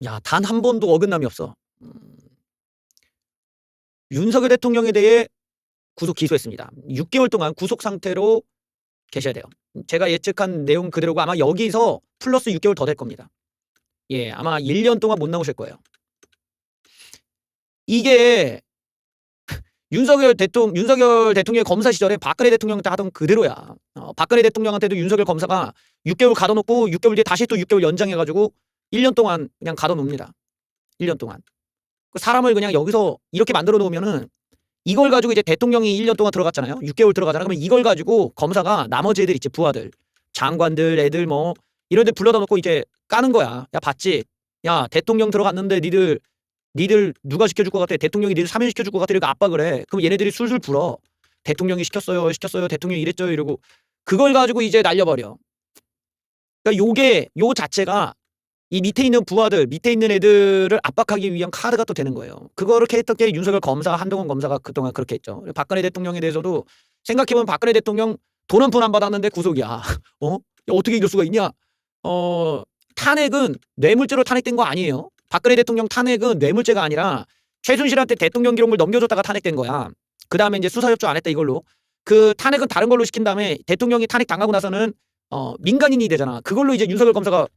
야, 단 한 번도 어긋남이 없어. 윤석열 대통령에 대해 구속 기소했습니다. 6개월 동안 구속 상태로 계셔야 돼요. 제가 예측한 내용 그대로고 아마 여기서 플러스 6개월 더 될 겁니다. 예, 아마 1년 동안 못 나오실 거예요. 이게 윤석열 대통령의 검사 시절에 박근혜 대통령 때 하던 그대로야. 박근혜 대통령한테도 윤석열 검사가 6개월 가둬놓고 6개월 뒤에 다시 또 6개월 연장해가지고 1년 동안 그냥 가둬놓습니다. 1년 동안. 사람을 그냥 여기서 이렇게 만들어 놓으면은 이걸 가지고 이제 대통령이 1년 동안 들어갔잖아요. 6개월 들어가잖아. 그러면 이걸 가지고 검사가 나머지 애들 있지, 부하들, 장관들, 애들 뭐 이런 데 불러다 놓고 이제 까는 거야. 야, 봤지? 야, 대통령 들어갔는데 니들 누가 시켜줄 것 같아? 대통령이 니들 사면 시켜줄 것 같아? 이렇게 압박을 해. 그럼 얘네들이 술술 불어. 대통령이 시켰어요. 대통령이 이랬죠. 이러고 그걸 가지고 이제 날려버려. 그러니까 요 자체가 이 밑에 있는 부하들, 밑에 있는 애들을 압박하기 위한 카드가 또 되는 거예요. 그거를 했던 게 윤석열 검사, 한동훈 검사가 그동안 그렇게 했죠. 박근혜 대통령에 대해서도 생각해보면 박근혜 대통령 돈 한 푼 안 받았는데 구속이야. 야, 어떻게 이럴 수가 있냐? 탄핵은 뇌물죄로 탄핵된 거 아니에요. 박근혜 대통령 탄핵은 뇌물죄가 아니라 최순실한테 대통령 기록물 넘겨줬다가 탄핵된 거야. 그 다음에 이제 수사협조 안 했다 이걸로. 그 탄핵은 다른 걸로 시킨 다음에 대통령이 탄핵 당하고 나서는 민간인이 되잖아. 그걸로 이제 윤석열 검사가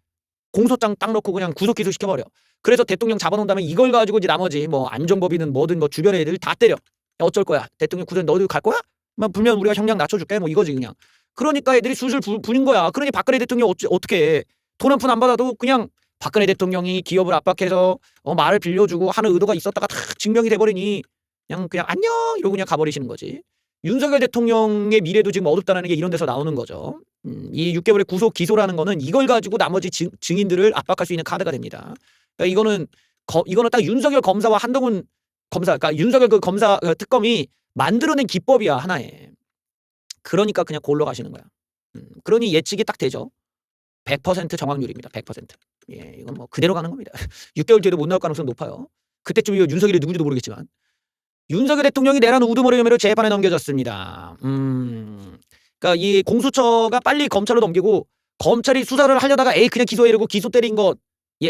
공소장 딱 넣고 그냥 구속 기소 시켜버려. 그래서 대통령 잡아놓은 다음에 이걸 가지고 이제 나머지 뭐 안정법이든 뭐든 뭐 주변 애들 다 때려. 야, 어쩔 거야? 대통령 구속 너도 갈 거야? 막 불면 우리가 형량 낮춰줄게. 뭐 이거지 그냥. 그러니까 애들이 술술 부린 거야. 그러니 박근혜 대통령 어떻게 돈 한 푼 안 받아도 그냥 박근혜 대통령이 기업을 압박해서 말을 빌려주고 하는 의도가 있었다가 다 증명이 돼버리니 그냥 안녕 이러고 그냥 가버리시는 거지. 윤석열 대통령의 미래도 지금 어둡다는 게 이런 데서 나오는 거죠. 이 6개월의 구속 기소라는 거는 이걸 가지고 나머지 증인들을 압박할 수 있는 카드가 됩니다. 그러니까 이거는 딱 윤석열 검사와 한동훈 검사, 그러니까 윤석열 그 검사 특검이 만들어낸 기법이야 하나에. 그러니까 그냥 골로 가시는 거야. 그러니 예측이 딱 되죠. 100% 정확률입니다. 100%. 예, 이건 뭐 그대로 가는 겁니다. 6개월 뒤에도 못 나올 가능성이 높아요. 그때쯤 이거 윤석열이 누군지도 모르겠지만. 윤석열 대통령이 내란 우두머리 혐의로 재판에 넘겨졌습니다. 그러니까 이 공수처가 빨리 검찰로 넘기고 검찰이 수사를 하려다가 그냥 기소해 이러고 기소 때린 것,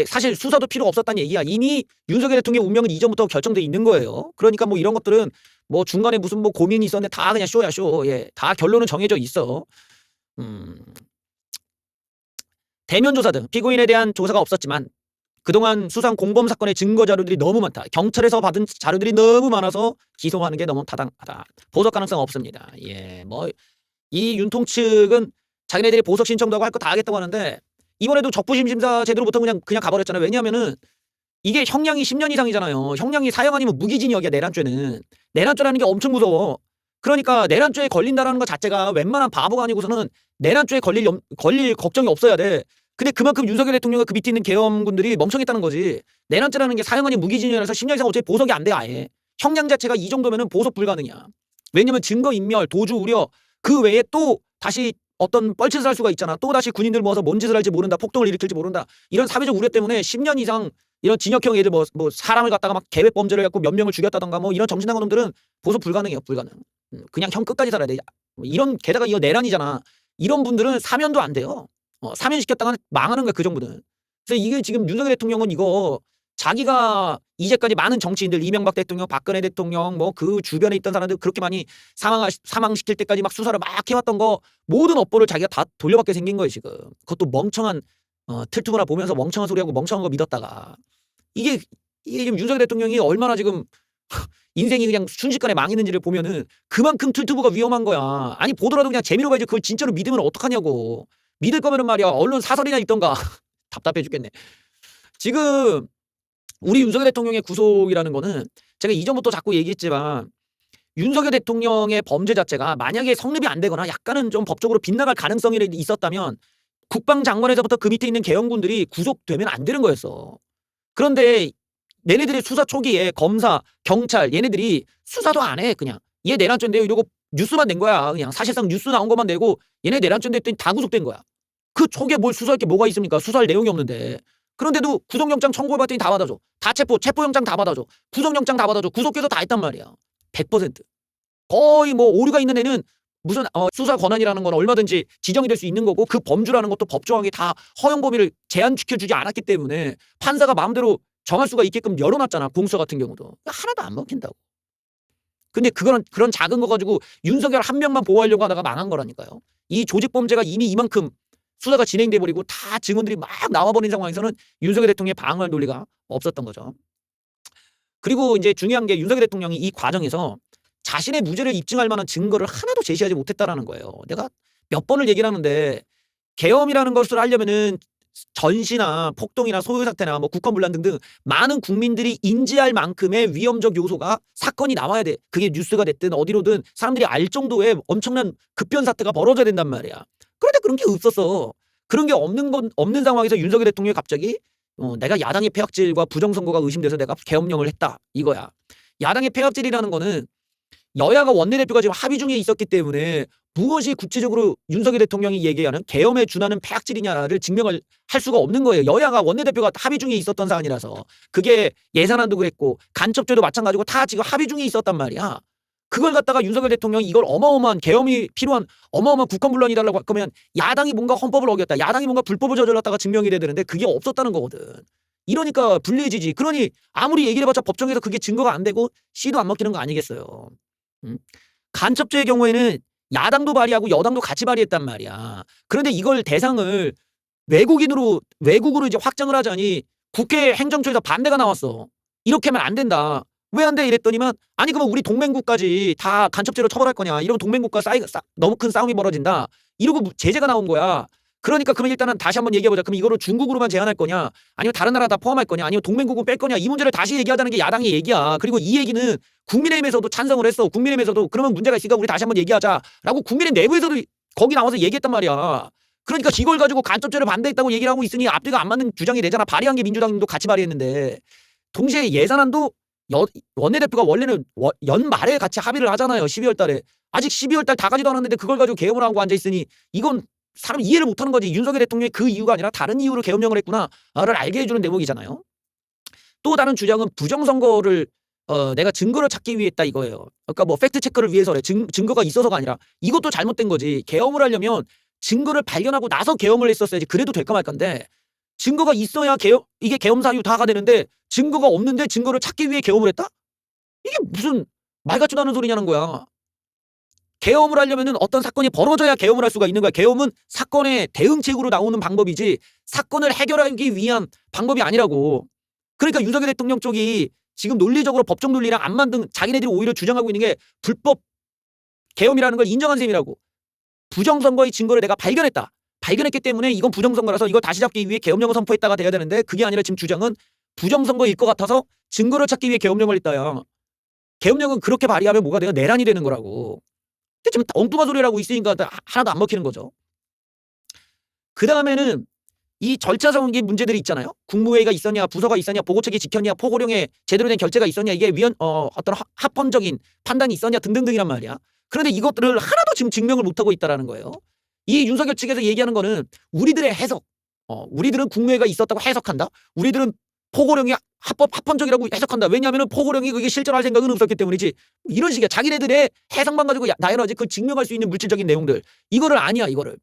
사실 수사도 필요 없었다는 얘기야. 이미 윤석열 대통령의 운명은 이전부터 결정돼 있는 거예요. 그러니까 뭐 이런 것들은 뭐 중간에 무슨 뭐 고민이 있었는데 다 그냥 쇼야 쇼. 다 결론은 정해져 있어. 대면 조사 등 피고인에 대한 조사가 없었지만 그동안 수상 공범 사건의 증거 자료들이 너무 많다. 경찰에서 받은 자료들이 너무 많아서 기소하는 게 너무 타당하다. 보석 가능성 없습니다. 뭐 이 윤통 측은 자기네들이 보석 신청도 하고 할 거 다 하겠다고 하는데 이번에도 적부심 심사 제대로부터 그냥 가버렸잖아요. 왜냐하면은 이게 형량이 10년 이상이잖아요. 형량이 사형 아니면 무기징역이야. 내란죄라는 게 엄청 무서워. 그러니까 내란죄에 걸린다라는 것 자체가 웬만한 바보가 아니고서는 내란죄에 걸릴 걱정이 없어야 돼. 근데 그만큼 윤석열 대통령과 그 밑에 있는 계엄군들이 멍청했다는 거지. 내란죄라는 게 사형 아닌 무기징역이라서 10년 이상 어차피 보석이 안 돼 아예. 형량 자체가 이 정도면은 보석 불가능이야. 왜냐면 증거인멸, 도주 우려 그 외에 또 다시 어떤 뻘짓을 할 수가 있잖아. 또 다시 군인들 모아서 뭔 짓을 할지 모른다. 폭동을 일으킬지 모른다. 이런 사회적 우려 때문에 10년 이상 이런 진역형 애들 뭐 사람을 갖다가 막 계획 범죄를 해갖고 몇 명을 죽였다던가 뭐 이런 정신 나간 놈들은 보석 불가능해요. 불가능. 그냥 형 끝까지 살아야 돼. 이런 게다가 이거 내란이잖아. 이런 분들은 사면도 안 돼요. 사면시켰다가 망하는 거야 그 정부는. 그래서 이게 지금 윤석열 대통령은 이거 자기가 이제까지 많은 정치인들 이명박 대통령, 박근혜 대통령 뭐 그 주변에 있던 사람들 그렇게 많이 사망시킬 때까지 막 수사를 막 해왔던 거 모든 업보를 자기가 다 돌려받게 생긴 거예요 지금. 그것도 멍청한 틀투브나 보면서 멍청한 소리하고 멍청한 거 믿었다가 이게 지금 윤석열 대통령이 얼마나 지금 인생이 그냥 순식간에 망했는지를 보면은 그만큼 틀투브가 위험한 거야. 아니 보더라도 그냥 재미로 봐야지 그걸 진짜로 믿으면 어떡하냐고. 믿을 거면은 말이야 언론 사설이나 읽던가. 답답해 죽겠네. 지금 우리 윤석열 대통령의 구속이라는 거는 제가 이전부터 자꾸 얘기했지만 윤석열 대통령의 범죄 자체가 만약에 성립이 안 되거나 약간은 좀 법적으로 빗나갈 가능성이 있었다면 국방장관에서부터 그 밑에 있는 계엄군들이 구속되면 안 되는 거였어. 그런데 얘네들이 수사 초기에 검사, 경찰 얘네들이 수사도 안 해. 그냥 얘 내란죄인데요 이러고 뉴스만 낸 거야. 그냥 사실상 뉴스 나온 것만 내고 얘네 내란죄인데 했더니 다 구속된 거야. 그 초기에 뭘 수사할 게 뭐가 있습니까? 수사할 내용이 없는데. 그런데도 구속영장 청구해봤더니 다 받아줘. 다 체포영장 다 받아줘. 구속영장 다 받아줘. 구속기소 다 했단 말이야. 100%. 거의 뭐 오류가 있는 애는 무슨 수사 권한이라는 건 얼마든지 지정이 될 수 있는 거고 그 범주라는 것도 법조항이 다 허용 범위를 제한시켜주지 않았기 때문에 판사가 마음대로 정할 수가 있게끔 열어놨잖아. 공수처 같은 경우도. 하나도 안 먹힌다고. 근데 그런 작은 거 가지고 윤석열 한 명만 보호하려고 하다가 망한 거라니까요. 이 조직범죄가 이미 이만큼 수사가 진행돼 버리고 다 증언들이 막 나와버린 상황에서는 윤석열 대통령의 방어할 논리가 없었던 거죠. 그리고 이제 중요한 게 윤석열 대통령이 이 과정에서 자신의 무죄를 입증할 만한 증거를 하나도 제시하지 못했다라는 거예요. 내가 몇 번을 얘기를 하는데 계엄이라는 것을 하려면은 전시나 폭동이나 소요 사태나 뭐 국권분란 등등 많은 국민들이 인지할 만큼의 위험적 요소가 사건이 나와야 돼. 그게 뉴스가 됐든 어디로든 사람들이 알 정도의 엄청난 급변 사태가 벌어져야 된단 말이야. 그런데 그런 게 없었어. 그런 게 없는 상황에서 윤석열 대통령이 갑자기 내가 야당의 폐악질과 부정선거가 의심돼서 내가 계엄령을 했다 이거야. 야당의 폐악질이라는 거는 여야가 원내대표가 지금 합의 중에 있었기 때문에 무엇이 구체적으로 윤석열 대통령이 얘기하는 계엄에 준하는 폐악질이냐를 증명을 할 수가 없는 거예요. 여야가 원내대표가 합의 중에 있었던 사안이라서. 그게 예산안도 그랬고 간첩죄도 마찬가지고 다 지금 합의 중에 있었단 말이야. 그걸 갖다가 윤석열 대통령이 이걸 어마어마한 계엄이 필요한 어마어마한 국권분란이달라고 할 거면 야당이 뭔가 헌법을 어겼다. 야당이 뭔가 불법을 저질렀다가 증명이 돼야 되는데 그게 없었다는 거거든. 이러니까 불리해지지. 그러니 아무리 얘기를 해봤자 법정에서 그게 증거가 안 되고 씨도 안 먹히는 거 아니겠어요. 간첩죄의 경우에는 야당도 발의하고 여당도 같이 발의했단 말이야. 그런데 이걸 대상을 외국으로 이제 확장을 하자니 국회 행정처에서 반대가 나왔어. 이렇게 하면 안 된다. 왜 안 돼? 이랬더니만 아니 그러면 우리 동맹국까지 다 간첩죄로 처벌할 거냐. 이러면 동맹국과 너무 큰 싸움이 벌어진다. 이러고 제재가 나온 거야. 그러니까 그러면 일단은 다시 한번 얘기해보자. 그럼 이거를 중국으로만 제한할 거냐? 아니면 다른 나라 다 포함할 거냐? 아니면 동맹국은 뺄 거냐? 이 문제를 다시 얘기하자는 게 야당의 얘기야. 그리고 이 얘기는 국민의힘에서도 찬성을 했어. 국민의힘에서도 그러면 문제가 있으니까 우리 다시 한번 얘기하자라고 국민의힘 내부에서도 거기 나와서 얘기했단 말이야. 그러니까 이걸 가지고 간첩죄를 반대했다고 얘기를 하고 있으니 앞뒤가 안 맞는 주장이 되잖아. 발의한 게 민주당도 같이 발의했는데 동시에 예산안도 원내대표가 원래는 연말에 같이 합의를 하잖아요. 12월 달에. 아직 12월 달 다 가지도 않았는데 그걸 가지고 계엄을 하고 앉아있으니 이건 사람 이해를 못하는 거지. 윤석열 대통령이 그 이유가 아니라 다른 이유로 계엄령을 했구나를 알게 해주는 대목이잖아요. 또 다른 주장은 부정선거를 내가 증거를 찾기 위해 했다 이거예요. 그러니까 뭐 팩트체크를 위해서래. 증거가 있어서가 아니라 이것도 잘못된 거지. 계엄을 하려면 증거를 발견하고 나서 계엄을 했었어야지. 그래도 될까 말까인데 증거가 있어야 이게 계엄 사유 다가 되는데 증거가 없는데 증거를 찾기 위해 계엄을 했다? 이게 무슨 말 같지도 않은 소리냐는 거야. 계엄을 하려면은 어떤 사건이 벌어져야 계엄을 할 수가 있는 거야. 계엄은 사건의 대응책으로 나오는 방법이지 사건을 해결하기 위한 방법이 아니라고. 그러니까 윤석열 대통령 쪽이 지금 논리적으로 법적 논리랑 안 맞는 자기네들이 오히려 주장하고 있는 게 불법 계엄이라는 걸 인정한 셈이라고. 부정선거의 증거를 내가 발견했다. 발견했기 때문에 이건 부정선거라서 이걸 다시 잡기 위해 계엄령을 선포했다가 돼야 되는데 그게 아니라 지금 주장은 부정선거일 것 같아서 증거를 찾기 위해 계엄령을 했다야. 계엄령은 그렇게 발의하면 뭐가 돼요? 내란이 되는 거라고. 근데 지금 엉뚱한 소리라고 있으니까 하나도 안 먹히는 거죠. 그 다음에는 이 절차적인 문제들이 있잖아요. 국무회의가 있었냐, 부서가 있었냐, 보고책이 지켰냐, 포고령에 제대로 된 결재가 있었냐, 이게 어떤 합헌적인 판단이 있었냐 등등등이란 말이야. 그런데 이것들을 하나도 지금 증명을 못하고 있다라는 거예요. 이 윤석열 측에서 얘기하는 거는 우리들의 해석, 우리들은 국무회의가 있었다고 해석한다. 우리들은 포고령이 합헌적이라고 해석한다. 왜냐하면 포고령이 그게 실존할 생각은 없었기 때문이지. 이런 식이야. 자기네들의 해석만 가지고 나열하지 그 증명할 수 있는 물질적인 내용들. 이거를 아니야 이거를.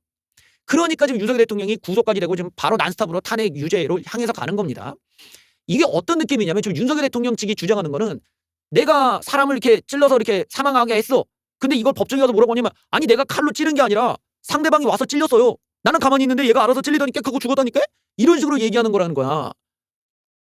그러니까 지금 윤석열 대통령이 구속까지 되고 지금 바로 난스탑으로 탄핵 유죄로 향해서 가는 겁니다. 이게 어떤 느낌이냐면 지금 윤석열 대통령 측이 주장하는 거는 내가 사람을 이렇게 찔러서 이렇게 사망하게 했어. 근데 이걸 법정에 가서 뭐라고 하냐면 아니 내가 칼로 찌른 게 아니라 상대방이 와서 찔렸어요. 나는 가만히 있는데 얘가 알아서 찔리더니 깨끗하고 죽었다니까? 이런 식으로 얘기하는 거라는 거야.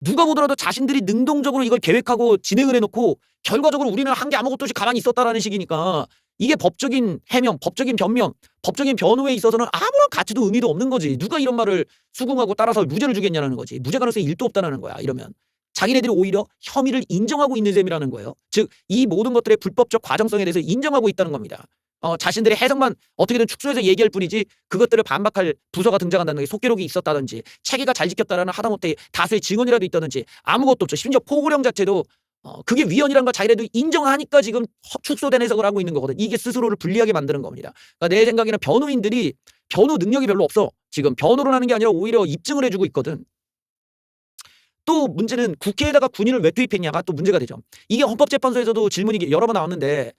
누가 보더라도 자신들이 능동적으로 이걸 계획하고 진행을 해놓고 결과적으로 우리는 한 게 아무것도 없이 가만히 있었다라는 식이니까 이게 법적인 해명, 법적인 변명, 법적인 변호에 있어서는 아무런 가치도 의미도 없는 거지. 누가 이런 말을 수긍하고 따라서 무죄를 주겠냐는 거지. 무죄 가능성이 1도 없다는 거야. 이러면. 자기네들이 오히려 혐의를 인정하고 있는 셈이라는 거예요. 즉 이 모든 것들의 불법적 과정성에 대해서 인정하고 있다는 겁니다. 자신들의 해석만 어떻게든 축소해서 얘기할 뿐이지 그것들을 반박할 부서가 등장한다는 게 속기록이 있었다든지 체계가 잘 지켰다라는 하다못해 다수의 증언이라도 있다든지 아무것도 없죠. 심지어 포고령 자체도 그게 위헌이란 걸 자기네도 인정하니까 지금 축소된 해석을 하고 있는 거거든. 이게 스스로를 불리하게 만드는 겁니다. 그러니까 내 생각에는 변호인들이 변호 능력이 별로 없어. 지금 변호를 하는 게 아니라 오히려 입증을 해주고 있거든. 또 문제는 국회에다가 군인을 왜 투입했냐가 또 문제가 되죠. 이게 헌법재판소에서도 질문이 여러 번 나왔는데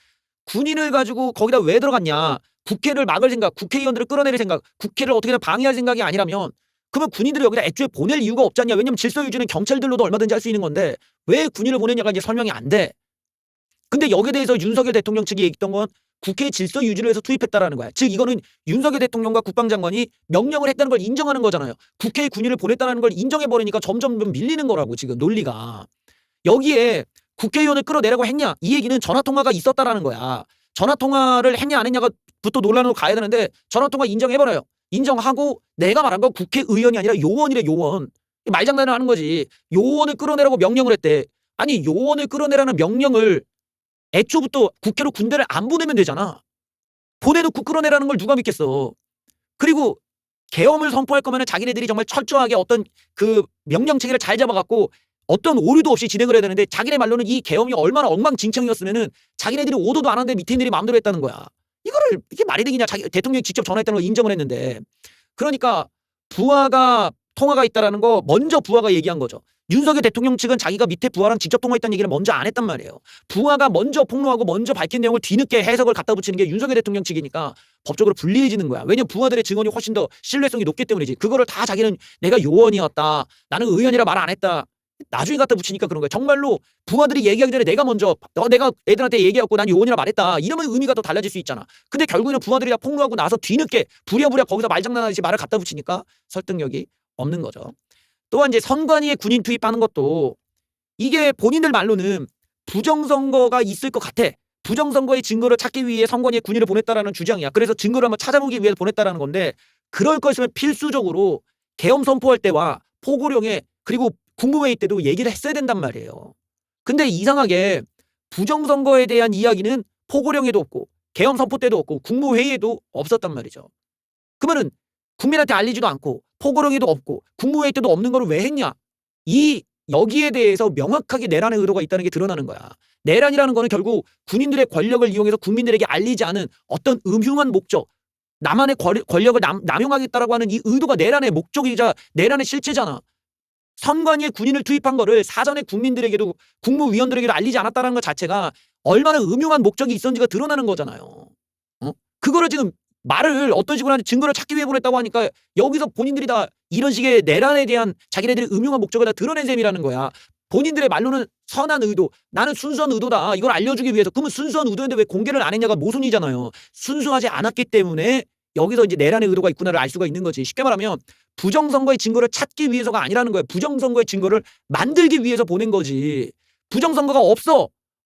군인을 가지고 거기다 왜 들어갔냐? 국회를 막을 생각, 국회의원들을 끌어내릴 생각, 국회를 어떻게든 방해할 생각이 아니라면 그러면 군인들을 여기다 애초에 보낼 이유가 없지 않냐? 왜냐면 질서 유지는 경찰들로도 얼마든지 할 수 있는 건데 왜 군인을 보내냐가 이제 설명이 안 돼. 근데 여기에 대해서 윤석열 대통령 측이 얘기했던 건 국회 질서 유지를 위해서 투입했다라는 거야. 즉 이거는 윤석열 대통령과 국방장관이 명령을 했다는 걸 인정하는 거잖아요. 국회에 군인을 보냈다는 걸 인정해버리니까 점점 밀리는 거라고 지금 논리가. 여기에 국회의원을 끌어내라고 했냐? 이 얘기는 전화통화가 있었다라는 거야. 전화통화를 했냐 안 했냐가 부터 논란으로 가야 되는데 전화통화 인정해버려요. 인정하고 내가 말한 건 국회의원이 아니라 요원이래 요원. 말장난을 하는 거지. 요원을 끌어내라고 명령을 했대. 아니 요원을 끌어내라는 명령을 애초부터 국회로 군대를 안 보내면 되잖아. 보내놓고 끌어내라는 걸 누가 믿겠어. 그리고 계엄을 선포할 거면 자기네들이 정말 철저하게 어떤 그 명령 체계를 잘 잡아갖고 어떤 오류도 없이 진행을 해야 되는데 자기네 말로는 이 계엄이 얼마나 엉망진창이었으면은 자기네들이 오도도 안 하는데 밑에 있는 마음대로 했다는 거야. 이거를 이게 말이 되겠냐. 자기 대통령이 직접 전화했다는 걸 인정을 했는데. 그러니까 부하가 통화가 있다라는 거 먼저 부하가 얘기한 거죠. 윤석열 대통령 측은 자기가 밑에 부하랑 직접 통화했다는 얘기를 먼저 안 했단 말이에요. 부하가 먼저 폭로하고 먼저 밝힌 내용을 뒤늦게 해석을 갖다 붙이는 게 윤석열 대통령 측이니까 법적으로 불리해지는 거야. 왜냐면 부하들의 증언이 훨씬 더 신뢰성이 높기 때문이지. 그거를 다 자기는 내가 요원이었다. 나는 의원이라 말 안 했다. 나중에 갖다 붙이니까 그런 거야. 정말로 부하들이 얘기하기 전에 내가 먼저 내가 애들한테 얘기하고 난 요원이라 말했다. 이러면 의미가 더 달라질 수 있잖아. 근데 결국에는 부하들이 다 폭로하고 나서 뒤늦게 부랴부랴 거기서 말장난하듯이 말을 갖다 붙이니까 설득력이 없는 거죠. 또한 이제 선관위에 군인 투입하는 것도 이게 본인들 말로는 부정선거가 있을 것 같아. 부정선거의 증거를 찾기 위해 선관위에 군인을 보냈다라는 주장이야. 그래서 증거를 한번 찾아보기 위해서 보냈다라는 건데 그럴 것이면 필수적으로 계엄 선포할 때와 포고령에 그리고 국무회의 때도 얘기를 했어야 된단 말이에요. 근데 이상하게 부정선거에 대한 이야기는 포고령에도 없고 계엄 선포 때도 없고 국무회의에도 없었단 말이죠. 그러면은 국민한테 알리지도 않고 포고령에도 없고 국무회의 때도 없는 걸 왜 했냐? 여기에 대해서 명확하게 내란의 의도가 있다는 게 드러나는 거야. 내란이라는 거는 결국 군인들의 권력을 이용해서 국민들에게 알리지 않은 어떤 음흉한 목적, 나만의 권력을 남용하겠다라고 하는 이 의도가 내란의 목적이자 내란의 실체잖아. 선관위에 군인을 투입한 거를 사전에 국민들에게도 국무위원들에게도 알리지 않았다는 것 자체가 얼마나 음흉한 목적이 있었는지가 드러나는 거잖아요. 그거를 지금 말을 어떤 식으로 하는지 증거를 찾기 위해 보냈다고 하니까 여기서 본인들이 다 이런 식의 내란에 대한 자기네들의 음흉한 목적을 다 드러낸 셈이라는 거야. 본인들의 말로는 선한 의도, 나는 순수한 의도다. 이걸 알려주기 위해서. 그러면 순수한 의도인데 왜 공개를 안 했냐가 모순이잖아요. 순수하지 않았기 때문에 여기서 이제 내란의 의도가 있구나를 알 수가 있는 거지. 쉽게 말하면 부정선거의 증거를 찾기 위해서가 아니라는 거예요. 부정선거의 증거를 만들기 위해서 보낸 거지. 부정선거가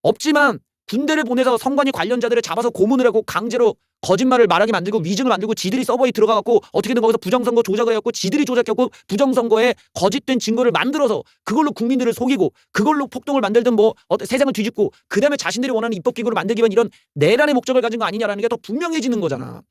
없지만 군대를 보내서 선관위 관련자들을 잡아서 고문을 하고 강제로 거짓말을 말하게 만들고 위증을 만들고 지들이 서버에 들어가갖고 어떻게든 거기서 부정선거 조작을 해갖고 지들이 조작했고 부정선거에 거짓된 증거를 만들어서 그걸로 국민들을 속이고 그걸로 폭동을 만들든 뭐 세상을 뒤집고 그 다음에 자신들이 원하는 입법기구를 만들기 위한 이런 내란의 목적을 가진 거 아니냐라는 게 더 분명해지는 거잖아.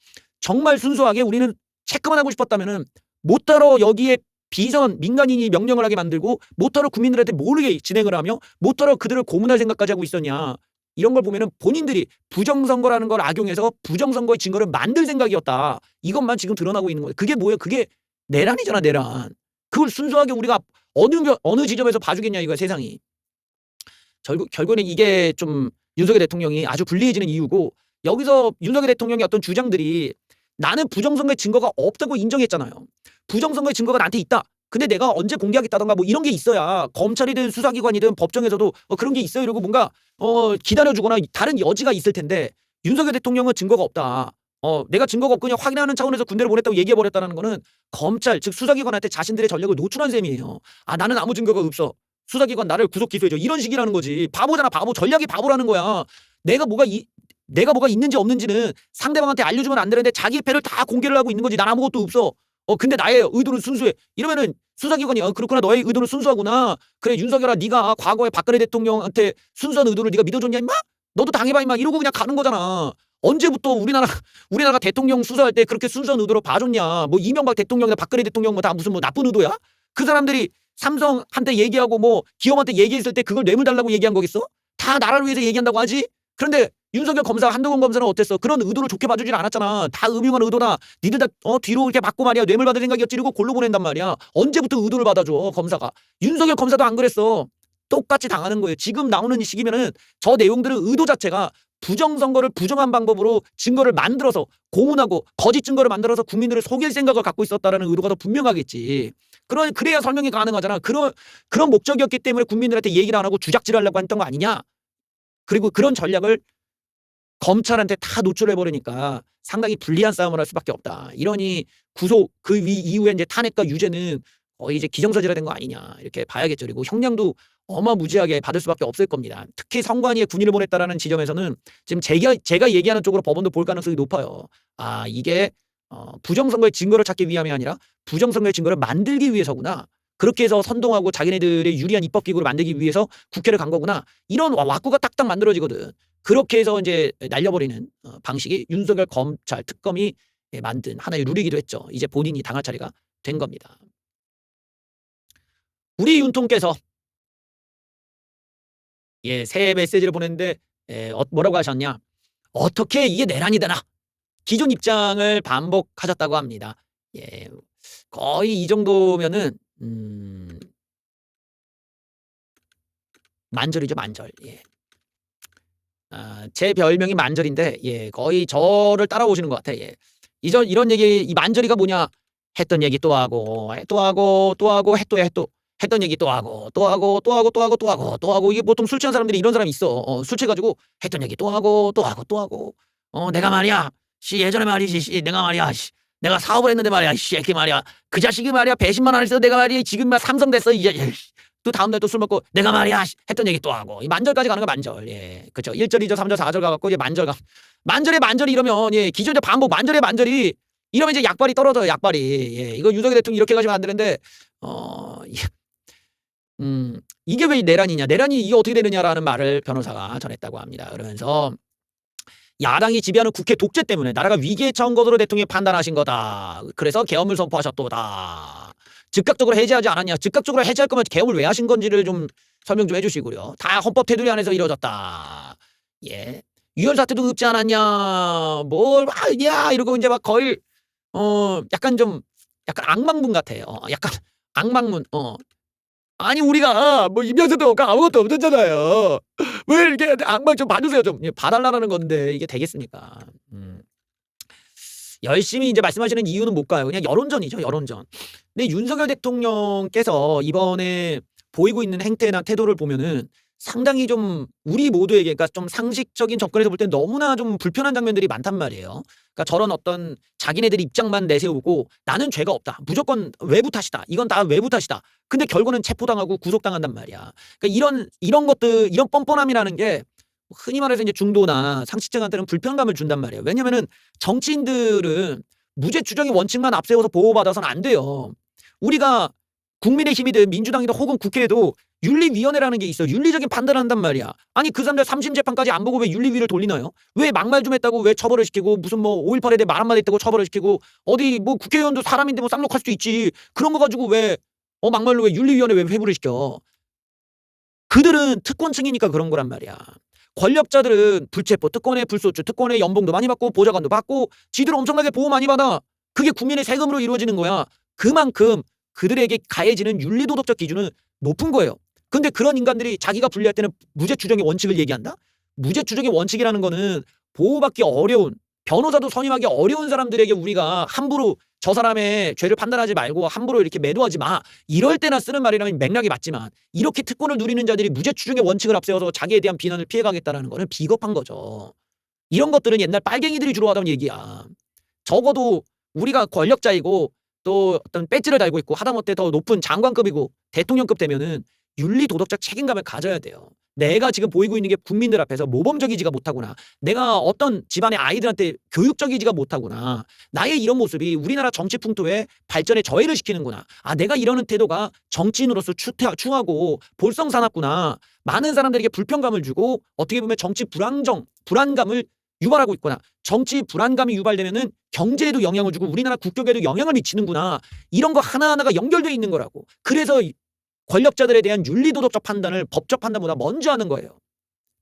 정말 순수하게 우리는 체크만 하고 싶었다면은 못하러 여기에 비선 민간인이 명령을 하게 만들고 못하러 국민들한테 모르게 진행을 하며 못하러 그들을 고문할 생각까지 하고 있었냐. 이런 걸 보면은 본인들이 부정선거라는 걸 악용해서 부정선거의 증거를 만들 생각이었다. 이것만 지금 드러나고 있는 거예요. 그게 뭐예요? 그게 내란이잖아, 내란. 그걸 순수하게 우리가 어느 지점에서 봐주겠냐 이거야, 세상이. 결국에는 이게 좀 윤석열 대통령이 아주 불리해지는 이유고 여기서 윤석열 대통령의 어떤 주장들이 나는 부정선거의 증거가 없다고 인정했잖아요. 부정선거의 증거가 나한테 있다. 근데 내가 언제 공개하겠다던가 뭐 이런 게 있어야 검찰이든 수사기관이든 법정에서도 그런 게 있어요. 이러고 뭔가 기다려주거나 다른 여지가 있을 텐데 윤석열 대통령은 증거가 없다. 내가 증거가 없고 그냥 확인하는 차원에서 군대를 보냈다고 얘기해버렸다는 거는 검찰 즉 수사기관한테 자신들의 전력을 노출한 셈이에요. 나는 아무 증거가 없어. 수사기관 나를 구속 기소해줘. 이런 식이라는 거지. 바보잖아 바보. 전략이 바보라는 거야. 내가 뭐가 있는지 없는지는 상대방한테 알려주면 안 되는데 자기 패를 다 공개를 하고 있는 거지. 난 아무것도 없어. 근데 나의 의도는 순수해. 이러면은 수사기관이 그렇구나 너의 의도는 순수하구나. 그래 윤석열아 네가 과거에 박근혜 대통령한테 순수한 의도를 네가 믿어줬냐 임마? 너도 당해봐 임마. 이러고 그냥 가는 거잖아. 언제부터 우리나라 대통령 수사할 때 그렇게 순수한 의도로 봐줬냐. 뭐 이명박 대통령이나 박근혜 대통령 뭐 다 무슨 뭐 나쁜 의도야? 그 사람들이 삼성한테 얘기하고 뭐 기업한테 얘기했을 때 그걸 뇌물 달라고 얘기한 거겠어? 다 나라를 위해서 얘기한다고 하지? 그런데 윤석열 검사, 한동훈 검사는 어땠어? 그런 의도를 좋게 봐주질 않았잖아. 다 음흉한 의도다. 니들 다 뒤로 이렇게 받고 말이야. 뇌물 받을 생각이었지. 이러고 골로 보낸단 말이야. 언제부터 의도를 받아줘 검사가. 윤석열 검사도 안 그랬어. 똑같이 당하는 거예요. 지금 나오는 이 시기면은 저 내용들은 의도 자체가 부정선거를 부정한 방법으로 증거를 만들어서 고문하고 거짓 증거를 만들어서 국민들을 속일 생각을 갖고 있었다라는 의도가 더 분명하겠지. 그래야 설명이 가능하잖아. 그런 목적이었기 때문에 국민들한테 얘기를 안 하고 주작질하려고 했던 거 아니냐. 그리고 그런 전략을 검찰한테 다 노출해버리니까 상당히 불리한 싸움을 할 수밖에 없다. 이러니 구속 그 이후에 이제 탄핵과 유죄는 거의 이제 기정사실화된 거 아니냐 이렇게 봐야겠죠. 그리고 형량도 어마무지하게 받을 수밖에 없을 겁니다. 특히 선관위에 군인을 보냈다라는 지점에서는 지금 제가 얘기하는 쪽으로 법원도 볼 가능성이 높아요. 아 이게 부정선거의 증거를 찾기 위함이 아니라 부정선거의 증거를 만들기 위해서구나. 그렇게 해서 선동하고 자기네들의 유리한 입법기구를 만들기 위해서 국회를 간 거구나. 이런 왁구가 딱딱 만들어지거든. 그렇게 해서 이제 날려버리는 방식이 윤석열 검찰 특검이 만든 하나의 룰이기도 했죠. 이제 본인이 당할 차례가 된 겁니다. 우리 윤통께서 새 메시지를 보냈는데 뭐라고 하셨냐. 어떻게 이게 내란이 되나. 기존 입장을 반복하셨다고 합니다. 거의 이 정도면은 만절이죠, 만절. 제 별명이 만절인데 거의 저를 따라오시는 것 같아. 이런 얘기, 이 만절이가 뭐냐. 했던 얘기 또 하고 했던 얘기 또 하고 이게 보통 술 취한 사람들이 이런 사람이 있어. 술 취해가지고 했던 얘기 또 하고 내가 말이야 예전에 말이지 내가 말이야 내가 사업을 했는데 말이야 이렇게 말이야 그 자식이 말이야 배신만 안 했어 내가 말이야 지금 막 삼성 됐어 이제 또 다음날 또 술 먹고 내가 말이야 했던 얘기 또 하고 이 만절까지 가는 거 만절. 그렇죠. 1절 2절 3절 4절 가갖고 이제 만절이 이러면 기존의 반복 만절이 이러면 이제 약발이 떨어져요. 약발이. 이거 윤석열 대통령이 이렇게 가시면 안 되는데 이게 왜 내란이냐. 내란이 이게 어떻게 되느냐라는 말을 변호사가 전했다고 합니다. 그러면서 야당이 지배하는 국회 독재 때문에 나라가 위기에 처한 것으로 대통령이 판단하신 거다. 그래서 계엄을 선포하셨도다. 즉각적으로 해제하지 않았냐. 즉각적으로 해제할 거면 계엄을 왜 하신 건지를 좀 설명 좀 해주시고요. 다 헌법 테두리 안에서 이루어졌다. 유혈 사태도 없지 않았냐. 뭘 하냐 이러고 이제 막 거의 약간 악망문 같아요. 약간 악망문. 아니 우리가 뭐 이면서도 아무것도 없었잖아요. 왜 이렇게 악망 좀 봐주세요. 좀 봐달라는 건데 이게 되겠습니까? 열심히 이제 말씀하시는 이유는 못 가요. 그냥 여론전이죠. 여론전. 근데 윤석열 대통령께서 이번에 보이고 있는 행태나 태도를 보면은 상당히 좀 우리 모두에게 그러니까 좀 상식적인 접근에서 볼 때 너무나 좀 불편한 장면들이 많단 말이에요. 그러니까 저런 어떤 자기네들 입장만 내세우고 나는 죄가 없다. 무조건 외부 탓이다. 이건 다 외부 탓이다. 근데 결국은 체포당하고 구속당한단 말이야. 그러니까 이런 것들 이런 뻔뻔함이라는 게 흔히 말해서 이제 중도나 상식적한테는 불편감을 준단 말이에요. 왜냐면은 정치인들은 무죄 추정의 원칙만 앞세워서 보호받아서는 안 돼요. 우리가 국민의힘이든 민주당이든 혹은 국회에도 윤리위원회라는 게 있어요. 윤리적인 판단을 한단 말이야. 아니 그 사람들 3심 재판까지 안 보고 왜 윤리위를 돌리나요? 왜 막말 좀 했다고 왜 처벌을 시키고 무슨 뭐 5.18에 대해 말 한마디 했다고 처벌을 시키고 어디 뭐 국회의원도 사람인데 뭐 쌍욕할 수도 있지. 그런 거 가지고 왜 막말로 왜 윤리위원회 왜 회부를 시켜. 그들은 특권층이니까 그런 거란 말이야. 권력자들은 불체포, 특권의 불소추, 특권의 연봉도 많이 받고 보좌관도 받고 지들 엄청나게 보호 많이 받아. 그게 국민의 세금으로 이루어지는 거야. 그만큼 그들에게 가해지는 윤리도덕적 기준은 높은 거예요. 근데 그런 인간들이 자기가 불리할 때는 무죄 추정의 원칙을 얘기한다? 무죄 추정의 원칙이라는 거는 보호받기 어려운 변호사도 선임하기 어려운 사람들에게 우리가 함부로 저 사람의 죄를 판단하지 말고 함부로 이렇게 매도하지 마. 이럴 때나 쓰는 말이라면 맥락이 맞지만 이렇게 특권을 누리는 자들이 무죄 추정의 원칙을 앞세워서 자기에 대한 비난을 피해가겠다는 거는 비겁한 거죠. 이런 것들은 옛날 빨갱이들이 주로 하던 얘기야. 적어도 우리가 권력자이고 또 어떤 배지를 달고 있고 하다못해 더 높은 장관급이고 대통령급 되면은 윤리 도덕적 책임감을 가져야 돼요. 내가 지금 보이고 있는 게 국민들 앞에서 모범적이지가 못하구나. 내가 어떤 집안의 아이들한테 교육적이지가 못하구나. 나의 이런 모습이 우리나라 정치 풍토의 발전에 저해를 시키는구나. 내가 이러는 태도가 정치인으로서 추하고 볼성사납구나. 많은 사람들에게 불편감을 주고 어떻게 보면 정치 불안감을 유발하고 있구나. 정치 불안감이 유발되면은 경제에도 영향을 주고 우리나라 국격에도 영향을 미치는구나. 이런 거 하나하나가 연결되어 있는 거라고. 그래서 권력자들에 대한 윤리도덕적 판단을 법적 판단보다 먼저 하는 거예요.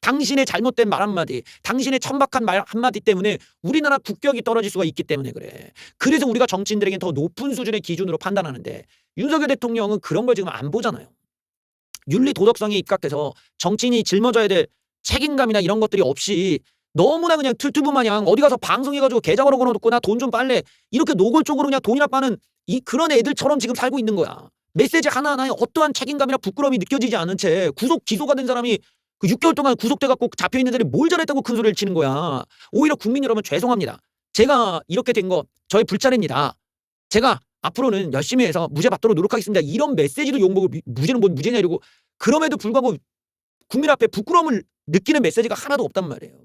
당신의 잘못된 말 한마디, 당신의 천박한 말 한마디 때문에 우리나라 국격이 떨어질 수가 있기 때문에 그래. 그래서 우리가 정치인들에게는 더 높은 수준의 기준으로 판단하는데 윤석열 대통령은 그런 걸 지금 안 보잖아요. 윤리 도덕성에 입각해서 정치인이 짊어져야 될 책임감이나 이런 것들이 없이 너무나 그냥 틀튜브 마냥 어디 가서 방송해가지고 계좌번호 걸어놓고 나 돈 좀 빨래 이렇게 노골적으로 그냥 돈이나 빠는 그런 애들처럼 지금 살고 있는 거야. 메시지 하나하나에 어떠한 책임감이나 부끄러움이 느껴지지 않은 채 기소가 된 사람이 그 6개월 동안 구속돼갖고 잡혀있는 애들이 뭘 잘했다고 큰 소리를 치는 거야. 오히려 국민 여러분 죄송합니다. 제가 이렇게 된 거 저의 불찰입니다. 제가 앞으로는 열심히 해서 무죄 받도록 노력하겠습니다. 이런 메시지도 욕먹고 무죄는 뭔 무죄냐 이러고 그럼에도 불구하고 국민 앞에 부끄러움을 느끼는 메시지가 하나도 없단 말이에요.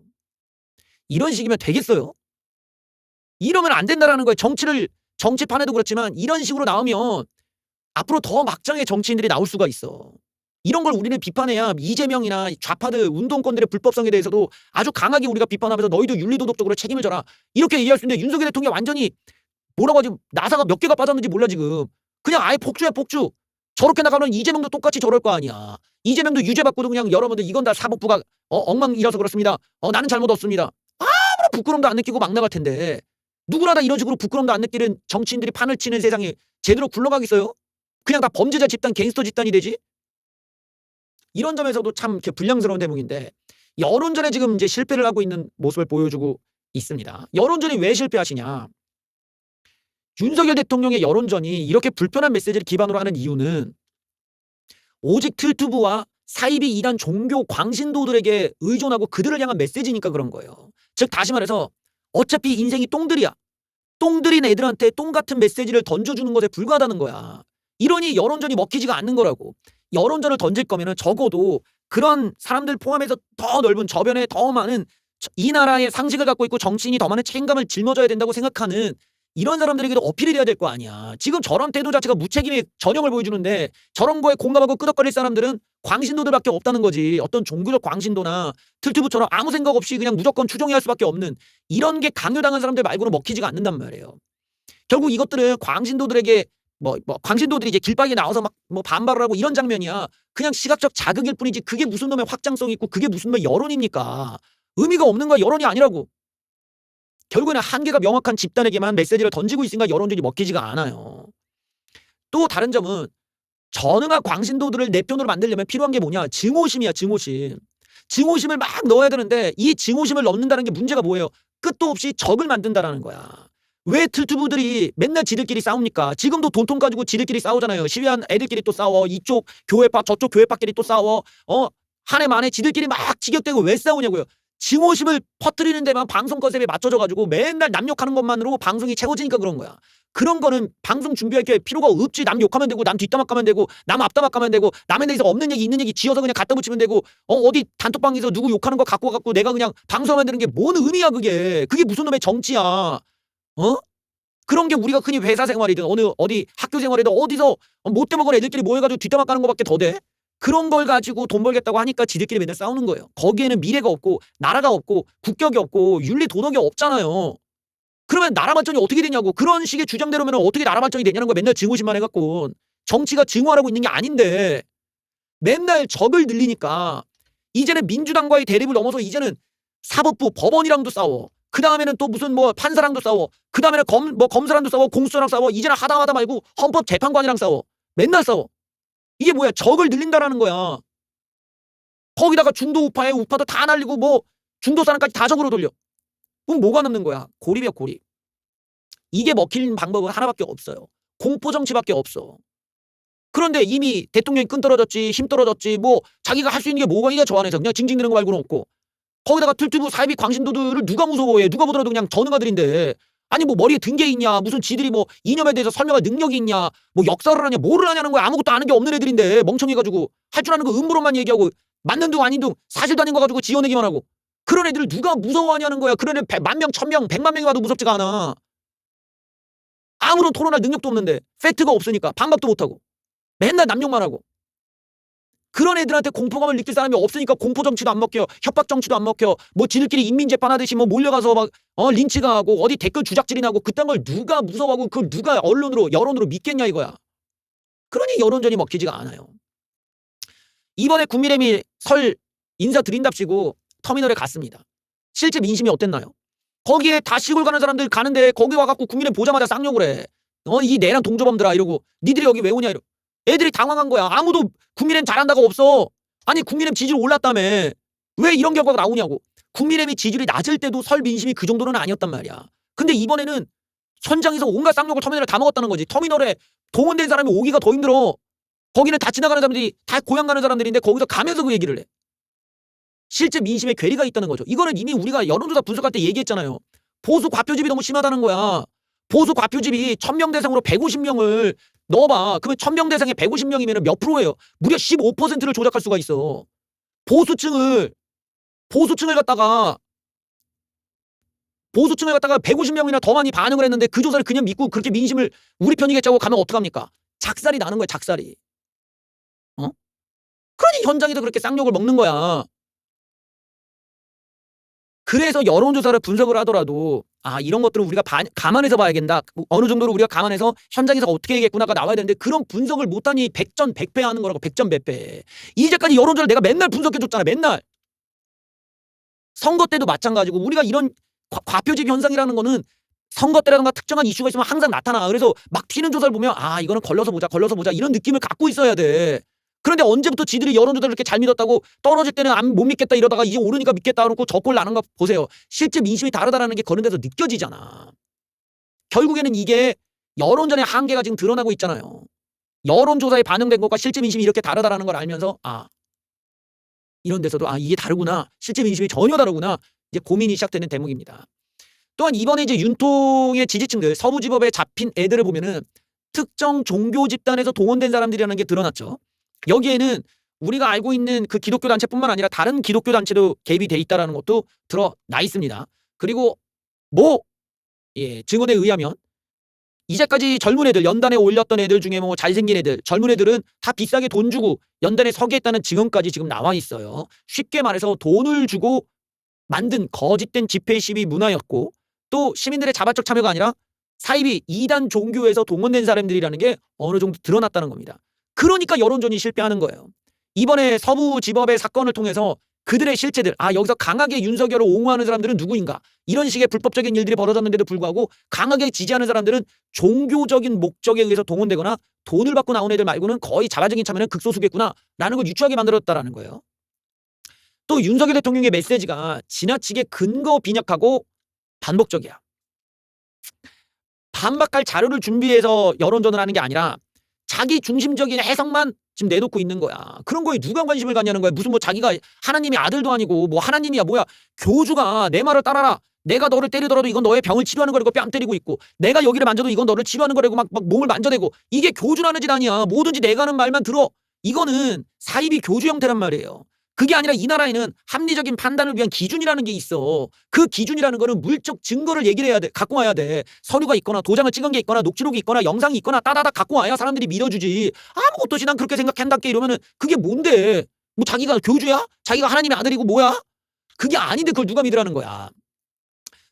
이런 식이면 되겠어요? 이러면 안 된다라는 거예요. 정치판에도 그렇지만 이런 식으로 나오면 앞으로 더 막장의 정치인들이 나올 수가 있어. 이런 걸 우리는 비판해야 이재명이나 좌파들 운동권들의 불법성에 대해서도 아주 강하게 우리가 비판하면서 너희도 윤리도덕적으로 책임을 져라 이렇게 얘기할 수 있는데 윤석열 대통령이 완전히 뭐라고 하지 나사가 몇 개가 빠졌는지 몰라 지금. 그냥 아예 폭주야 폭주. 저렇게 나가면 이재명도 똑같이 저럴 거 아니야. 이재명도 유죄 받고도 그냥 여러분들 이건 다 사법부가 엉망이라서 그렇습니다. 나는 잘못 없습니다. 아무런 부끄럼도 안 느끼고 막 나갈 텐데 누구나 다 이런 식으로 부끄럼도 안 느끼는 정치인들이 판을 치는 세상에 제대로 굴러가겠어요? 그냥 다 범죄자 집단 갱스터 집단이 되지? 이런 점에서도 참 이렇게 불량스러운 대목인데 여론전에 지금 이제 실패를 하고 있는 모습을 보여주고 있습니다. 여론전이 왜 실패하시냐? 윤석열 대통령의 여론전이 이렇게 불편한 메시지를 기반으로 하는 이유는 오직 틀투브와 사이비 이단 종교 광신도들에게 의존하고 그들을 향한 메시지니까 그런 거예요. 즉 다시 말해서 어차피 인생이 똥들이야. 똥들인 애들한테 똥 같은 메시지를 던져주는 것에 불과하다는 거야. 이러니 여론전이 먹히지가 않는 거라고. 여론전을 던질 거면은 적어도 그런 사람들 포함해서 더 넓은 저변에 더 많은 이 나라의 상식을 갖고 있고 정치인이 더 많은 책임감을 짊어져야 된다고 생각하는 이런 사람들에게도 어필이 돼야 될 거 아니야. 지금 저런 태도 자체가 무책임의 전형을 보여주는데 저런 거에 공감하고 끄덕거릴 사람들은 광신도들밖에 없다는 거지. 어떤 종교적 광신도나 틀튜브처럼 아무 생각 없이 그냥 무조건 추종해야 할 수밖에 없는 이런 게 강요당한 사람들 말고는 먹히지가 않는단 말이에요. 결국 이것들은 광신도들에게 광신도들이 이제 길바닥에 나와서 막 반발을 하고 이런 장면이야. 그냥 시각적 자극일 뿐이지 그게 무슨 놈의 확장성이 있고 그게 무슨 놈의 여론입니까? 의미가 없는 거야. 여론이 아니라고. 결국에는 한계가 명확한 집단에게만 메시지를 던지고 있으니까 여론전이 먹히지가 않아요. 또 다른 점은 전응한 광신도들을 내 편으로 만들려면 필요한 게 뭐냐? 증오심이야. 증오심. 증오심을 막 넣어야 되는데 이 증오심을 넣는다는 게 문제가 뭐예요? 끝도 없이 적을 만든다라는 거야. 왜 틀투부들이 맨날 지들끼리 싸웁니까? 지금도 돈통 가지고 지들끼리 싸우잖아요. 시위한 애들끼리 또 싸워. 이쪽 교회파 저쪽 교회파끼리 또 싸워. 한 해 만에 지들끼리 막 지격대고 왜 싸우냐고요. 증오심을 퍼뜨리는 데만 방송 컨셉에 맞춰져가지고 맨날 남 욕하는 것만으로 방송이 채워지니까 그런 거야. 그런 거는 방송 준비할 게 필요가 없지. 남 욕하면 되고 남 뒷담화 까면 되고 남 앞담화 까면 되고 남에 대해서 없는 얘기 있는 얘기 지어서 그냥 갖다 붙이면 되고 어디 단톡방에서 누구 욕하는 거 갖고 내가 그냥 방송하면 되는 게 뭔 의미야 그게. 그게 무슨 놈의 정치야. 그런 게 우리가 흔히 회사 생활이든 어디 학교 생활이든 어디서 못돼 먹은 애들끼리 모여가지고 뒷담화 까는 것밖에 더 돼? 그런 걸 가지고 돈 벌겠다고 하니까 지들끼리 맨날 싸우는 거예요. 거기에는 미래가 없고 나라가 없고 국격이 없고 윤리 도덕이 없잖아요. 그러면 나라 발전이 어떻게 되냐고. 그런 식의 주장대로면 어떻게 나라 발전이 되냐는 거 맨날 증오심만 해갖고. 정치가 증오하라고 있는 게 아닌데 맨날 적을 늘리니까 이제는 민주당과의 대립을 넘어서 이제는 사법부 법원이랑도 싸워. 그 다음에는 또 무슨 판사랑도 싸워. 그 다음에는 검사랑도 싸워. 공수처랑 싸워. 이제는 하다 말고 헌법재판관이랑 싸워. 맨날 싸워. 이게 뭐야? 적을 늘린다라는 거야. 거기다가 중도 우파에 우파도 다 날리고 중도 사람까지 다 적으로 돌려. 그럼 뭐가 남는 거야? 고립이야 고립. 이게 먹힐 방법은 하나밖에 없어요. 공포정치밖에 없어. 그런데 이미 대통령이 끈 떨어졌지 힘 떨어졌지 자기가 할 수 있는 게 뭐가 이게 저 안에서 그냥 징징대는 거 말고는 없고 거기다가 틀튜브 사이비 광신도들을 누가 무서워해. 누가 보더라도 그냥 전응아들인데 아니 머리에 든 게 있냐 무슨 지들이 이념에 대해서 설명할 능력이 있냐 역사를 하냐 뭐를 하냐는 거야. 아무것도 아는 게 없는 애들인데 멍청해가지고 할 줄 아는 거 음모론만 얘기하고 맞는 둥 아닌 둥 사실도 아닌 거 가지고 지어내기만 하고 그런 애들을 누가 무서워하냐는 거야. 그런 애들 10,000명 1,000명 100만 명이 와도 무섭지가 않아. 아무런 토론할 능력도 없는데 팩트가 없으니까 반박도 못하고 맨날 남욕만 하고 그런 애들한테 공포감을 느낄 사람이 없으니까 공포정치도 안 먹혀. 협박정치도 안 먹혀. 지들끼리 인민재판 하듯이 몰려가서 린치가 하고 어디 댓글 주작질이 나고 그딴 걸 누가 무서워하고 그걸 누가 여론으로 믿겠냐 이거야. 그러니 여론전이 먹히지가 않아요. 이번에 국민의힘이 설 인사드린답시고 터미널에 갔습니다. 실제 민심이 어땠나요? 거기에 다 시골 가는 사람들 가는데 거기 와갖고 국민의힘 보자마자 쌍욕을 해. 이 내란 동조범들아 이러고 니들이 여기 왜 오냐 이러고. 애들이 당황한 거야. 아무도 국민의힘 잘한다고 없어. 아니 국민의힘 지지율 올랐다며. 왜 이런 결과가 나오냐고. 국민의힘이 지지율이 낮을 때도 설 민심이 그 정도는 아니었단 말이야. 근데 이번에는 현장에서 온갖 쌍욕을 터미널에 다 먹었다는 거지. 터미널에 동원된 사람이 오기가 더 힘들어. 거기는 다 지나가는 사람들이 다 고향 가는 사람들인데 거기서 가면서 그 얘기를 해. 실제 민심에 괴리가 있다는 거죠. 이거는 이미 우리가 여론조사 분석할 때 얘기했잖아요. 보수 과표집이 너무 심하다는 거야. 보수 과표집이 1000명 대상으로 150명을 넣어봐. 그러면 1000명 대상에 150명이면 몇 프로예요? 무려 15%를 조작할 수가 있어. 보수층을 갖다가 150명이나 더 많이 반응을 했는데 그 조사를 그냥 믿고 그렇게 민심을 우리 편이겠자고 가면 어떡합니까? 작살이 나는 거야, 작살이. 그러니 현장에서 그렇게 쌍욕을 먹는 거야. 그래서 여론조사를 분석을 하더라도 이런 것들은 우리가 감안해서 봐야겠다. 어느 정도로 우리가 감안해서 현장에서 어떻게 얘기했구나가 나와야 되는데 그런 분석을 못하니 백전백패 하는 거라고. 백전백패. 이제까지 여론조사를 내가 맨날 분석해줬잖아. 맨날. 선거 때도 마찬가지고 우리가 이런 과표집 현상이라는 거는 선거 때라든가 특정한 이슈가 있으면 항상 나타나. 그래서 막 튀는 조사를 보면 이거는 걸러서 보자 이런 느낌을 갖고 있어야 돼. 그런데 언제부터 지들이 여론조사를 이렇게 잘 믿었다고 떨어질 때는 못 믿겠다 이러다가 이제 오르니까 믿겠다 그러고 저꼴 나는 거 보세요. 실제 민심이 다르다는 게 그런 데서 느껴지잖아. 결국에는 이게 여론전의 한계가 지금 드러나고 있잖아요. 여론조사에 반영된 것과 실제 민심이 이렇게 다르다는 걸 알면서 이런 데서도 이게 다르구나. 실제 민심이 전혀 다르구나. 이제 고민이 시작되는 대목입니다. 또한 이번에 이제 윤통의 지지층들 서부지법에 잡힌 애들을 보면은 특정 종교 집단에서 동원된 사람들이라는 게 드러났죠. 여기에는 우리가 알고 있는 그 기독교 단체뿐만 아니라 다른 기독교 단체도 개입이 돼 있다는 것도 드러나 있습니다. 그리고 증언에 의하면 이제까지 젊은 애들, 연단에 올렸던 애들 중에 잘생긴 애들, 젊은 애들은 다 비싸게 돈 주고 연단에 서게 했다는 증언까지 지금 나와 있어요. 쉽게 말해서 돈을 주고 만든 거짓된 집회 시위 문화였고 또 시민들의 자발적 참여가 아니라 사이비 이단 종교에서 동원된 사람들이라는 게 어느 정도 드러났다는 겁니다. 그러니까 여론전이 실패하는 거예요. 이번에 서부지법의 사건을 통해서 그들의 실체들, 여기서 강하게 윤석열을 옹호하는 사람들은 누구인가? 이런 식의 불법적인 일들이 벌어졌는데도 불구하고 강하게 지지하는 사람들은 종교적인 목적에 의해서 동원되거나 돈을 받고 나온 애들 말고는 거의 자발적인 참여는 극소수겠구나라는 걸 유추하게 만들었다라는 거예요. 또 윤석열 대통령의 메시지가 지나치게 근거 빈약하고 반복적이야. 반박할 자료를 준비해서 여론전을 하는 게 아니라 자기 중심적인 해석만 지금 내놓고 있는 거야. 그런 거에 누가 관심을 갖냐는 거야. 무슨 자기가 하나님의 아들도 아니고 하나님이야 뭐야. 교주가 내 말을 따라라. 내가 너를 때리더라도 이건 너의 병을 치료하는 거라고 뺨 때리고 있고 내가 여기를 만져도 이건 너를 치료하는 거라고 막 몸을 만져대고 이게 교주라는 짓 아니야. 뭐든지 내가 하는 말만 들어. 이거는 사이비 교주 형태란 말이에요. 그게 아니라 이 나라에는 합리적인 판단을 위한 기준이라는 게 있어. 그 기준이라는 거는 물적 증거를 얘기를 해야 돼. 갖고 와야 돼. 서류가 있거나 도장을 찍은 게 있거나 녹취록이 있거나 영상이 있거나 따다닥 갖고 와야 사람들이 믿어주지. 아무것도 없이 난 그렇게 생각한다께 이러면은 그게 뭔데? 자기가 교주야? 자기가 하나님의 아들이고 뭐야? 그게 아닌데 그걸 누가 믿으라는 거야.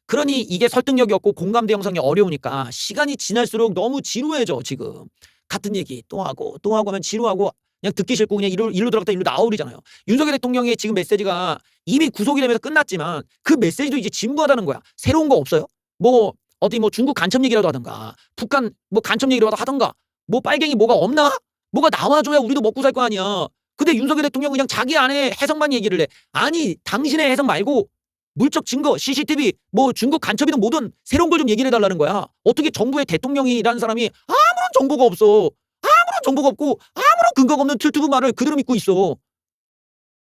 그러니 이게 설득력이 없고 공감대 형성이 어려우니까 시간이 지날수록 너무 지루해져 지금. 같은 얘기 또 하고 하면 지루하고 그냥 듣기 싫고 그냥 일로 들어갔다 일로 나오리잖아요. 윤석열 대통령의 지금 메시지가 이미 구속이 되면서 끝났지만 그 메시지도 이제 진부하다는 거야. 새로운 거 없어요? 어디 중국 간첩 얘기라도 하든가 북한 간첩 얘기라도 하든가 빨갱이 뭐가 없나? 뭐가 나와줘야 우리도 먹고 살 거 아니야. 근데 윤석열 대통령 그냥 자기 안에 해석만 얘기를 해. 아니 당신의 해석 말고 물적 증거 CCTV 중국 간첩이든 뭐든 새로운 걸 좀 얘기를 해달라는 거야. 어떻게 정부의 대통령이라는 사람이 아무런 정보가 없어. 아무런 정보가 없고 아무런 근거가 없는 틀트부 말을 그대로 믿고 있어.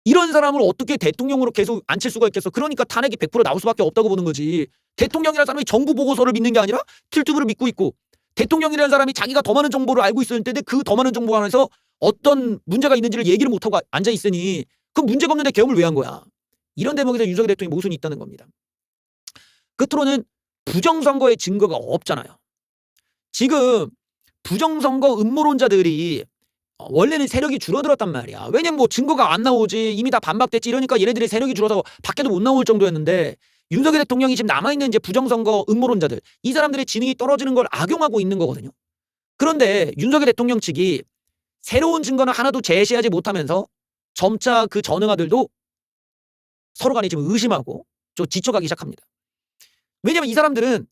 이런 사람을 어떻게 대통령으로 계속 앉힐 수가 있겠어. 그러니까 탄핵이 100% 나올 수밖에 없다고 보는 거지. 대통령이라는 사람이 정부 보고서를 믿는 게 아니라 틀트부를 믿고 있고 대통령이라는 사람이 자기가 더 많은 정보를 알고 있을 텐데 그 더 많은 정보 안에서 어떤 문제가 있는지를 얘기를 못하고 앉아있으니 그럼 문제가 없는데 계엄을 왜 한 거야. 이런 대목에서 윤석열 대통령이 모순이 있다는 겁니다. 끝으로는 부정선거의 증거가 없잖아요. 지금 부정선거 음모론자들이 원래는 세력이 줄어들었단 말이야. 왜냐면 증거가 안 나오지. 이미 다 반박됐지. 이러니까 얘네들이 세력이 줄어서 밖에도 못 나올 정도였는데 윤석열 대통령이 지금 남아있는 이제 부정선거 음모론자들 이 사람들의 지능이 떨어지는 걸 악용하고 있는 거거든요. 그런데 윤석열 대통령 측이 새로운 증거는 하나도 제시하지 못하면서 점차 그 전응아들도 서로 간에 지금 의심하고 좀 지쳐가기 시작합니다. 왜냐면 이 사람들은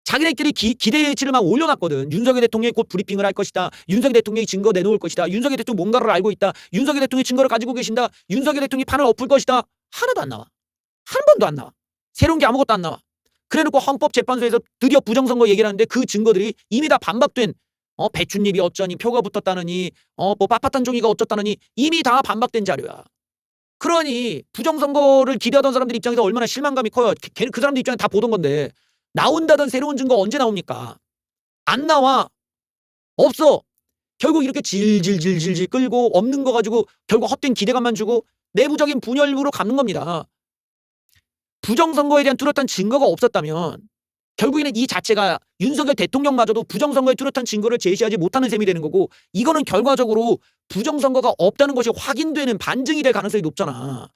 자기네끼리 기대치를 막 올려놨거든. 윤석열 대통령이 곧 브리핑을 할 것이다. 윤석열 대통령이 증거 내놓을 것이다. 윤석열 대통령 뭔가를 알고 있다. 윤석열 대통령이 증거를 가지고 계신다. 윤석열 대통령이 판을 엎을 것이다. 하나도 안 나와. 한 번도 안 나와. 새로운 게 아무것도 안 나와. 그래놓고 헌법재판소에서 드디어 부정선거 얘기를 하는데 그 증거들이 이미 다 반박된 배춧잎이 어쩌니 표가 붙었다느니 뭐 빳빳한 종이가 어쩌다느니 이미 다 반박된 자료야. 그러니 부정선거를 기대하던 사람들 입장에서 얼마나 실망감이 커요. 그 사람들 입장에 다 보던 건데 나온다던 새로운 증거 언제 나옵니까? 안 나와. 없어. 결국 이렇게 질질질질질 끌고 없는 거 가지고 결국 헛된 기대감만 주고 내부적인 분열으로 갚는 겁니다. 부정선거에 대한 뚜렷한 증거가 없었다면 결국에는 이 자체가 윤석열 대통령마저도 부정선거에 뚜렷한 증거를 제시하지 못하는 셈이 되는 거고 이거는 결과적으로 부정선거가 없다는 것이 확인되는 반증이 될 가능성이 높잖아.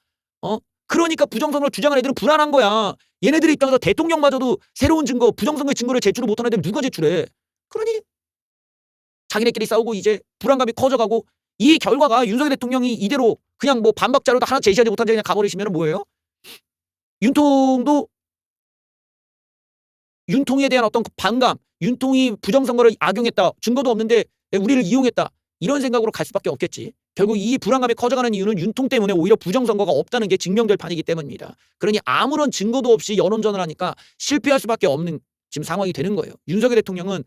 그러니까 부정선거를 주장하는 애들은 불안한 거야. 얘네들 입장에서 대통령마저도 새로운 증거, 부정선거의 증거를 제출을 못하는 애들 누가 제출해? 그러니 자기네끼리 싸우고 이제 불안감이 커져가고 이 결과가 윤석열 대통령이 이대로 그냥 뭐 반박 자료도 하나 제시하지 못한 채 그냥 가버리시면 뭐예요? 윤통에 대한 어떤 반감, 윤통이 부정선거를 악용했다, 증거도 없는데 우리를 이용했다 이런 생각으로 갈 수밖에 없겠지. 결국 이 불안감이 커져가는 이유는 윤통 때문에 오히려 부정선거가 없다는 게 증명될 판이기 때문입니다. 그러니 아무런 증거도 없이 여론전을 하니까 실패할 수밖에 없는 지금 상황이 되는 거예요. 윤석열 대통령은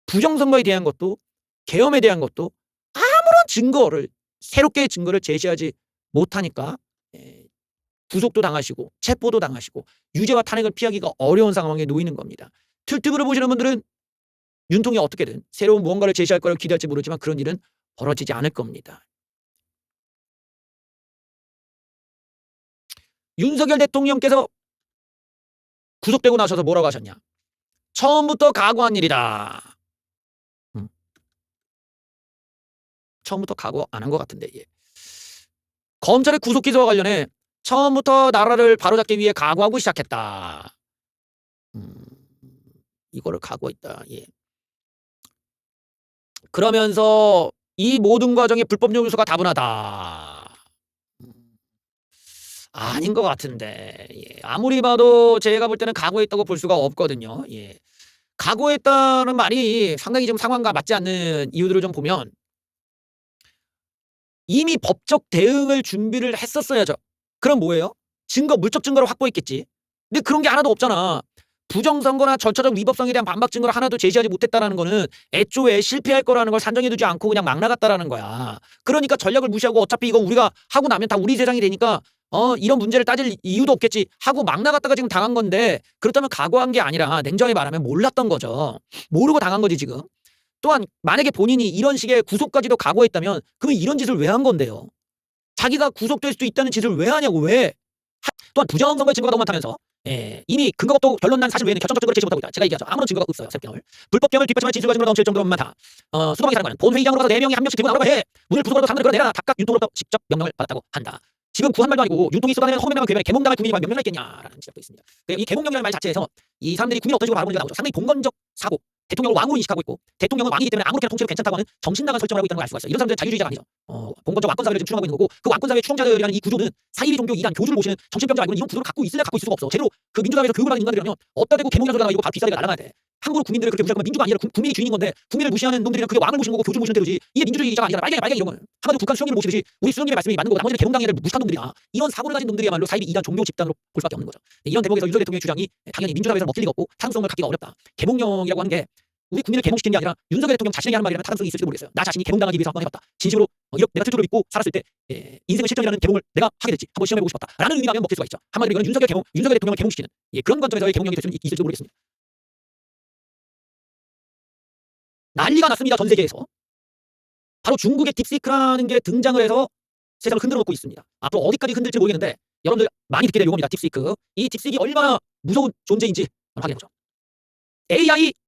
부정선거에 대한 것도 계엄에 대한 것도 아무런 증거를 새롭게 증거를 제시하지 못하니까 구속도 당하시고 체포도 당하시고 유죄와 탄핵을 피하기가 어려운 상황에 놓이는 겁니다. 틀트브를 보시는 분들은 윤통이 어떻게든 새로운 무언가를 제시할 거를 기대할지 모르지만 그런 일은 벌어지지 않을 겁니다. 윤석열 대통령께서 구속되고 나셔서 뭐라고 하셨냐? 처음부터 각오한 일이다. 처음부터 각오 안 한 것 같은데. 검찰의 구속 기소와 관련해 처음부터 나라를 바로잡기 위해 각오하고 시작했다. 이거를 각오했다. 그러면서 이 모든 과정에 불법 요소가 다분하다. 아닌 것 같은데. 아무리 봐도 제가 볼 때는 각오했다고 볼 수가 없거든요. 각오했다는 말이 상당히 좀 상황과 맞지 않는 이유들을 좀 보면 이미 법적 대응을 준비를 했었어야죠. 그럼 뭐예요? 증거, 물적 증거를 확보했겠지. 근데 그런 게 하나도 없잖아. 부정선거나 절차적 위법성에 대한 반박 증거를 하나도 제시하지 못했다라는 거는 애초에 실패할 거라는 걸 산정해두지 않고 그냥 막 나갔다라는 거야. 그러니까 전략을 무시하고 어차피 이거 우리가 하고 나면 다 우리 세상이 되니까 이런 문제를 따질 이유도 없겠지 하고 막 나갔다가 지금 당한 건데 그렇다면 각오한 게 아니라 냉정히 말하면 몰랐던 거죠. 모르고 당한 거지 지금. 또한 만약에 본인이 이런 식의 구속까지도 각오했다면 그러면 이런 짓을 왜 한 건데요? 자기가 구속될 수도 있다는 짓을 왜 하냐고 왜? 또한 부정선거의 증거가 너무 많다면서 이미 근거가 없고 결론 난 사실 외에는 결정적 증거를 제시 못하고 있다. 제가 얘기하죠. 아무런 증거가 없어요. 새벽경을. 불법경을 뒷받침할 진술과 증거가 넘칠 정도로 많다. 수도방에 사는 거는 본회의장으로 가서 4명이 한 명씩 들고 나오라고 해. 문을 부수고라도 당근을 끌어내라. 각각 윤통으로부터 직접 명령을 받았다고 한다. 지금 구한 말도 아니고 윤통이 쏟아내는 허명당한 괴멸에 개몽당할 국민이 명령을 했겠냐라는 지적도 있습니다. 이 개몽령이라는 말 자체에서 이 사람들이 국민을 어떤 식으로 바라보는지가 나오죠. 상당히 봉건적 사고. 대통령을 왕으로 인식하고 있고 대통령은 왕이기 때문에 아무렇게나 통치해도 괜찮다고 하는 정신나간 설정을 하고 있다는 걸 알 수가 있어요. 이런 사람들은 자유주의자가 아니죠. 봉건적 왕권사회를 지금 추종하고 있는 거고 그 왕권사회의 추종자들이라는 이 구조는 사이비 종교 이단 교주를 모시는 정신병자 말고는 이런 구조를 갖고 있을래 갖고 있을 수가 없어. 제대로 그 민주사회에서 교육을 받은 인간들이라면 어디다 대고 개몽이라는 소리가 나고 바로 뒷사리가 날아가야 돼. 함부로 국민들을 그렇게 무시할 거면 민주가 아니라 국민이 주인인 건데 국민을 무시하는 놈들이랑 그게 왕을 모시는 거고 교주를 모시는 대로지 이게 민주주의자가 아니잖아. 빨갱이 이런 거는 한마디로 북한 수령님을 모시듯이 우리 수령님의 말씀이 맞는 거고 나머지는 개몽당이를 무식한 놈들이야. 이런 사고를 가진 놈들이야말로 사이비 이단 종교 집단으로 볼 수밖에 없는 거죠. 이런 대목에서 윤석열 대통령의 주장이 당연히 민주사회에서 먹힐 리가 없고 타당성을 갖기가 어렵다. 개몽령이라고 하는 게 우리 국민을 개몽시키는 게 아니라 윤석열 대통령 자신에게 하는 말이라면 타당성이 있을지도 모르겠어요. 나 자신이 개몽당하기 위해서 한번 해봤다. 진심으로 내가 틀트로 믿고 살았을 때 인생의 실정이라는 개몽을 내가 하게 됐지. 한번 시험해보고 싶었다. 라는 의미라면 먹힐 수가 있죠. 한마디로 이거는 윤석열 대통령을 개몽시키는 그런 관점에서의 개몽령이 될 수는 있을지도 모르겠습니다. 난리가 났습니다. 전 세계에서. 바로 중국의 딥시크라는 게 등장을 해서 세상을 흔들어 놓고 있습니다. 앞으로 어디까지 흔들지 모르겠는데 여러분들 많이 듣게 될 용어입니다. 딥시크. 이 딥시크가 얼마나 무서운 존재인지 확인해보죠. AI